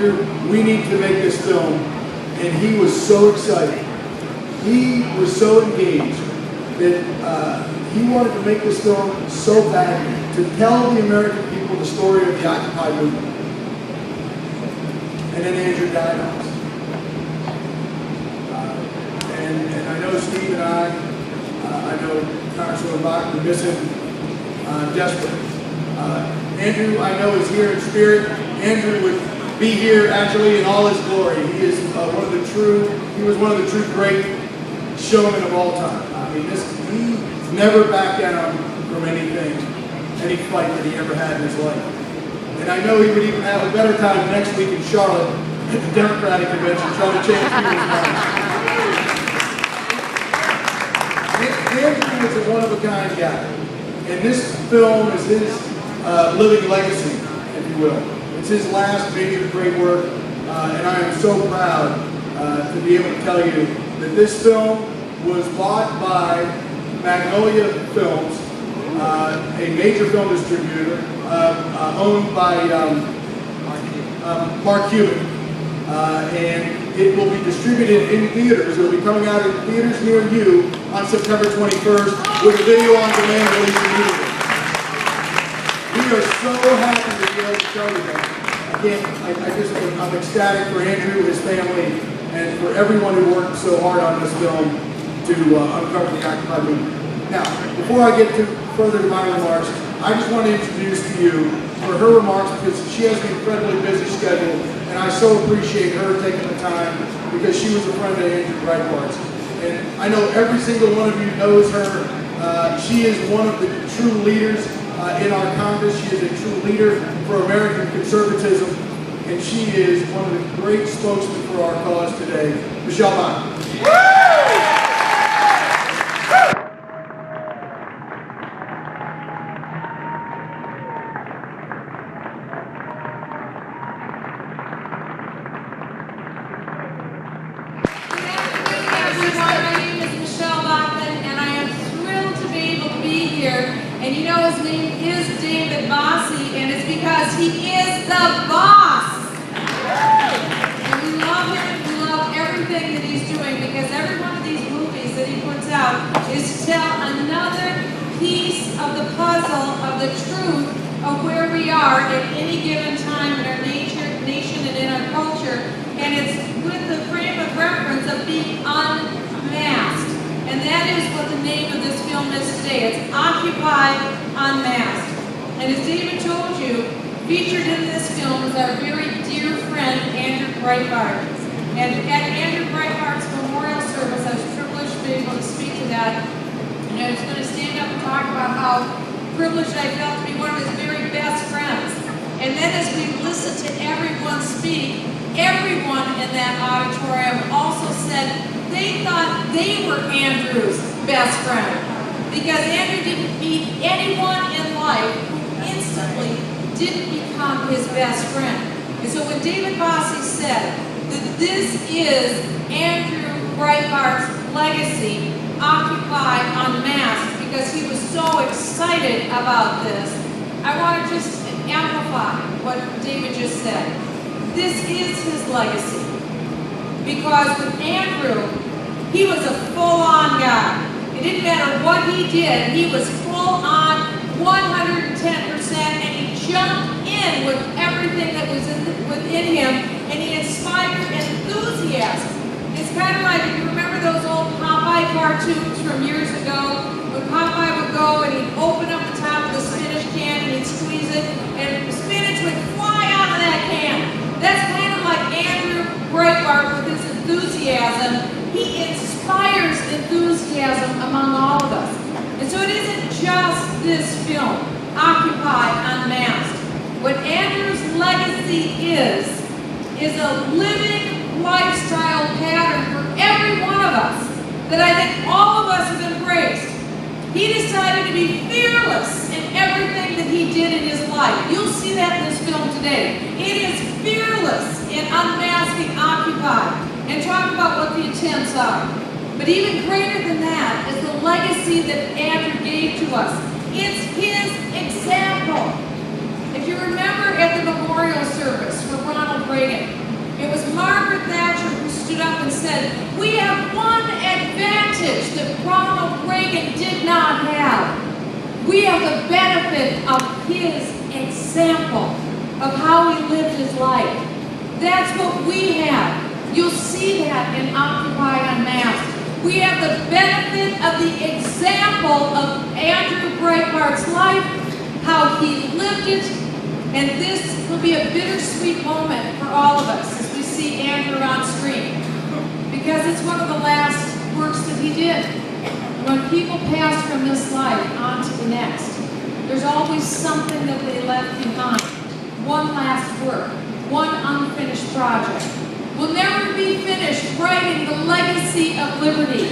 Andrew, we need to make this film. And he was so excited. He was so engaged that he wanted to make this film so badly, to tell the American people the story of the Occupy movement. And then Andrew died on us. And I know Steve and I know Congresswoman Bachmann miss him desperately. Andrew, I know, is here in spirit. Andrew would be here actually in all his glory. He is he was one of the true great showmen of all time. I mean, he never backed down from anything, any fight that he ever had in his life. And I know he would even have a better time next week in Charlotte at the Democratic convention trying to change people's minds. Andrew was a one-of-a-kind guy. And this film is his living legacy, if you will. It's his last major great work, and I am so proud to be able to tell you that this film was bought by Magnolia Films, a major film distributor owned by Mark Cuban, and it will be distributed in theaters. It will be coming out in theaters near you on September 21st with a video on demand release immediately. We are so happy to be able to tell you that. I'm ecstatic for Andrew, his family, and for everyone who worked so hard on this film to uncover the Occupy movement. Now, before I get further to my remarks, I just want to introduce to you for her remarks because she has an incredibly busy schedule, and I so appreciate her taking the time because she was a friend of Andrew Breitbart's. And I know every single one of you knows her. She is one of the true leaders in our Congress. She is a true leader for American conservatism, and she is one of the great spokesmen for our cause today, Michele Bannon. And you know his name is Bossie, and it's because he is the boss. And we love him, we love everything that he's doing, because every one of these movies that he puts out is to tell another piece of the puzzle of the truth of where we are at any given time in our nation and in our culture. And it's with the frame of reference of being unmasked. And that is what the name of this film is today. It's Occupy Unmasked. And as David told you, featured in this film is our very dear friend, Andrew Breitbart. And at Andrew Breitbart's memorial service, I was privileged to be able to speak to that. And I was going to stand up and talk about how privileged I felt to be one of his very best friends. And then as we listened to everyone speak, everyone in that auditorium also said they thought they were Andrew's best friend, because Andrew didn't meet anyone in life who instantly didn't become his best friend. And so when David Bossie said that this is Andrew Breitbart's legacy, Occupy Unmasked, because he was so excited about this, I want to just amplify what David just said. This is his legacy. Because with Andrew, he was a full-on guy. It didn't matter what he did, he was full-on, 110%, and he jumped in with everything that was within him, and he inspired enthusiasm. It's kind of like, if you remember those old Popeye cartoons from years ago, when Popeye would go and he'd open up the top of the spinach can and he'd squeeze it, and the spinach would fly out of that can. That's kind of like Andrew Breitbart with his enthusiasm. He inspires enthusiasm among all of us. And so it isn't just this film, Occupy Unmasked. What Andrew's legacy is a living lifestyle pattern for every one of us that I think all of us have embraced. He decided to be fearless in everything that he did in his life. You'll see that in this film today. It is fearless in unmasking Occupy and talk about what the intents are. But even greater than that is the legacy that Andrew gave to us. It's his example. If you remember at the memorial service for Ronald Reagan, up and said, we have one advantage that Ronald Reagan did not have. We have the benefit of his example of how he lived his life. That's what we have. You'll see that in Occupy Unmasked. We have the benefit of the example of Andrew Breitbart's life, how he lived it, and this will be a bittersweet moment for all of us as we see Andrew on screen, because it's one of the last works that he did. When people pass from this life on to the next, there's always something that they left behind. One last work, one unfinished project. We'll never be finished writing the legacy of liberty.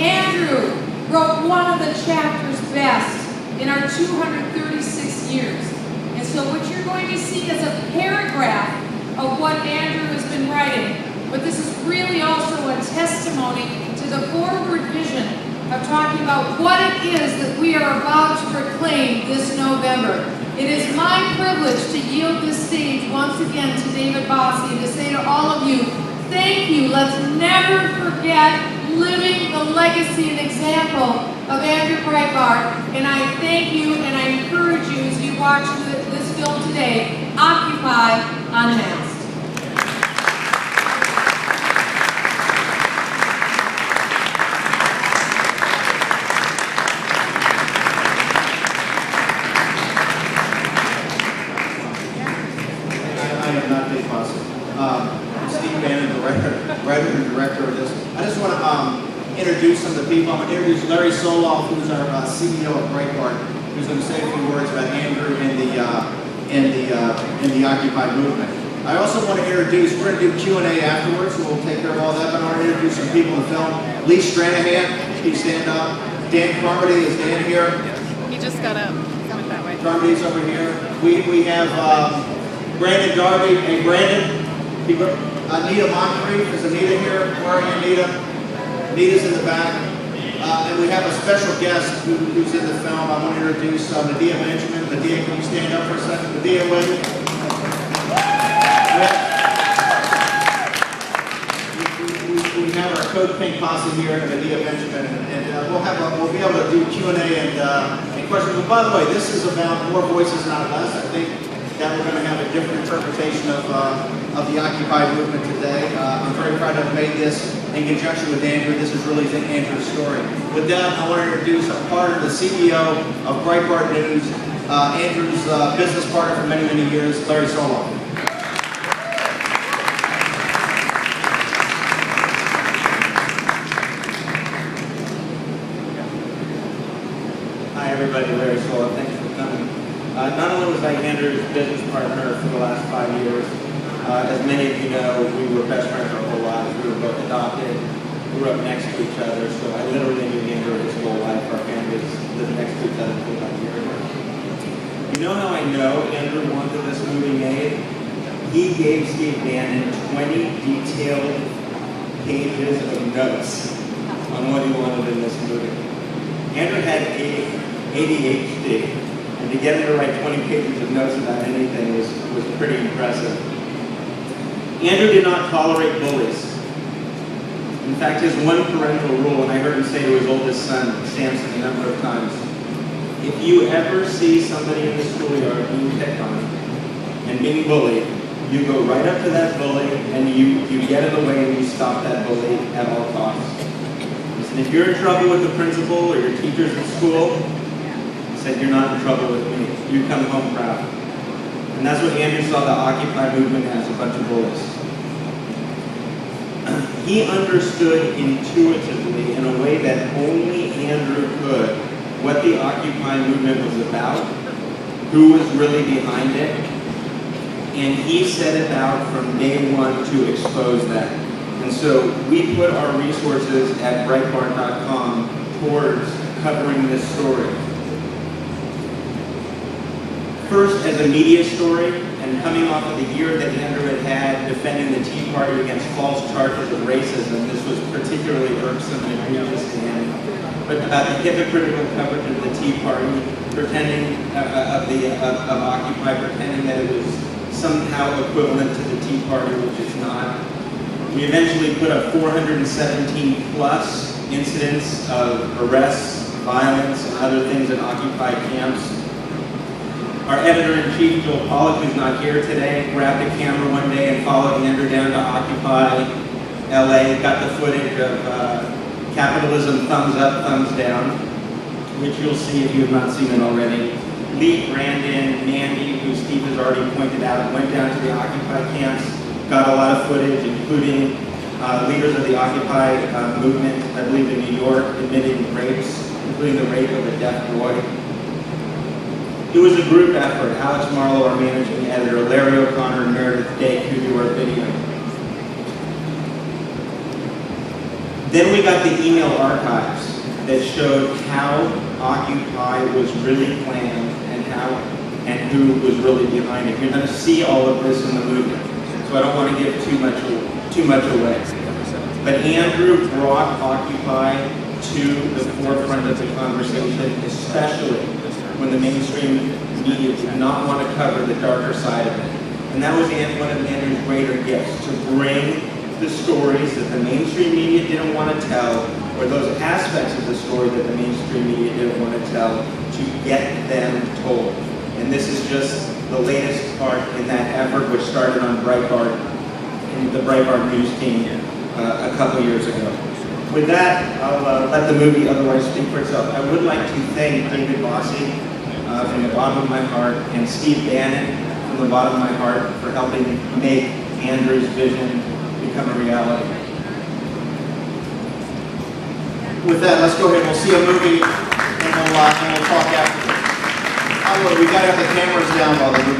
Andrew wrote one of the chapters best in our 236 years. And so what you're going to see is a paragraph of what Andrew has been writing. But this is really also a testimony to the forward vision of talking about what it is that we are about to proclaim this November. It is my privilege to yield this stage once again to David Bossie and to say to all of you, thank you. Let's never forget living the legacy and example of Andrew Breitbart. And I thank you and I encourage you as you watch this film today, Occupy Unmasked. Writer and director of this. I just want to introduce some of the people. I'm going to introduce Larry Solov, who's our CEO of Breitbart, who's going to say a few words about Andrew and the Occupy movement. I also want to introduce, we're going to do Q&A afterwards, so we'll take care of all that, but I want to introduce some people in the film. Lee Stranahan, please stand up. Dan Carmody, is Dan here? He just got up. Coming that way. Carmody's over here. We have Brandon Darby. Hey, Brandon. Anita Moncrief, is Anita here? Where are you, Anita? Anita's in the back. And we have a special guest who's in the film. I want to introduce Medea Benjamin. Medea, can you stand up for a second? Medea, will you? We have our Code Pink posse here, Medea Benjamin, and we'll be able to do Q&A and questions. But by the way, this is about more voices, not less. I think that we're going to have a different interpretation of the Occupy movement today. I'm very proud to have made this in conjunction with Andrew. This is really Andrew's story. With that, I want to introduce a partner, the CEO of Breitbart News, Andrew's business partner for many, many years, Larry Solov. Hi everybody, Larry Solov. Thanks for coming. Not only was I Andrew's business partner for the last 5 years, as many of you know, we were best friends our whole lives. We were both adopted, grew up next to each other, so I literally knew Andrew his whole life. Our families lived next to each other for about a year. You know how I know Andrew wanted this movie made? He gave Steve Bannon 20 detailed pages of notes on what he wanted in this movie. Andrew had ADHD. And to get him to write 20 pages of notes about anything was pretty impressive. Andrew did not tolerate bullies. In fact, his one parental rule, and I heard him say to his oldest son, Samson, a number of times, if you ever see somebody in the schoolyard being picked on and being bullied, you go right up to that bully and you get in the way and you stop that bully at all costs. He said, if you're in trouble with the principal or your teachers at school, said, you're not in trouble with me. You come home proud. And that's what Andrew saw the Occupy movement as, a bunch of bullies. He understood intuitively, in a way that only Andrew could, what the Occupy movement was about, who was really behind it, and he set about from day one to expose that. And so we put our resources at Breitbart.com towards covering this story. First, as a media story, and coming off of the year that Andrew had defending the Tea Party against false charges of racism, this was particularly irksome and egregious to him. But about the hypocritical coverage of the Tea Party, pretending of Occupy, pretending that it was somehow equivalent to the Tea Party, which it's not. We eventually put up 417 plus incidents of arrests, violence, and other things in occupied camps. Our editor-in-chief, Joel Pollack, who's not here today, grabbed a camera one day and followed Andrew down to Occupy LA, got the footage of capitalism, thumbs up, thumbs down, which you'll see if you have not seen it already. Lee, Brandon, Mandy, who Steve has already pointed out, went down to the Occupy camps, got a lot of footage, including leaders of the Occupy movement, I believe in New York, admitting rapes, including the rape of a deaf boy. It was a group effort. Alex Marlowe, our managing editor, Larry O'Connor, and Meredith Dake, who do our video. Then we got the email archives that showed how Occupy was really planned and who was really behind it. You're going to see all of this in the movie, so I don't want to give too much away. But Andrew brought Occupy to the forefront of the conversation, especially when the mainstream media did not want to cover the darker side of it. And that was one of Andrew's greater gifts, to bring the stories that the mainstream media didn't want to tell, or those aspects of the story that the mainstream media didn't want to tell, to get them told. And this is just the latest part in that effort, which started on Breitbart, and the Breitbart news team a couple years ago. With that, I'll let the movie otherwise speak for itself. I would like to thank David Bossie from the bottom of my heart, and Steve Bannon from the bottom of my heart, for helping make Andrew's vision become a reality. With that, let's go ahead. We'll see a movie, and we'll talk after. By the way, we got to have the cameras down while the movie.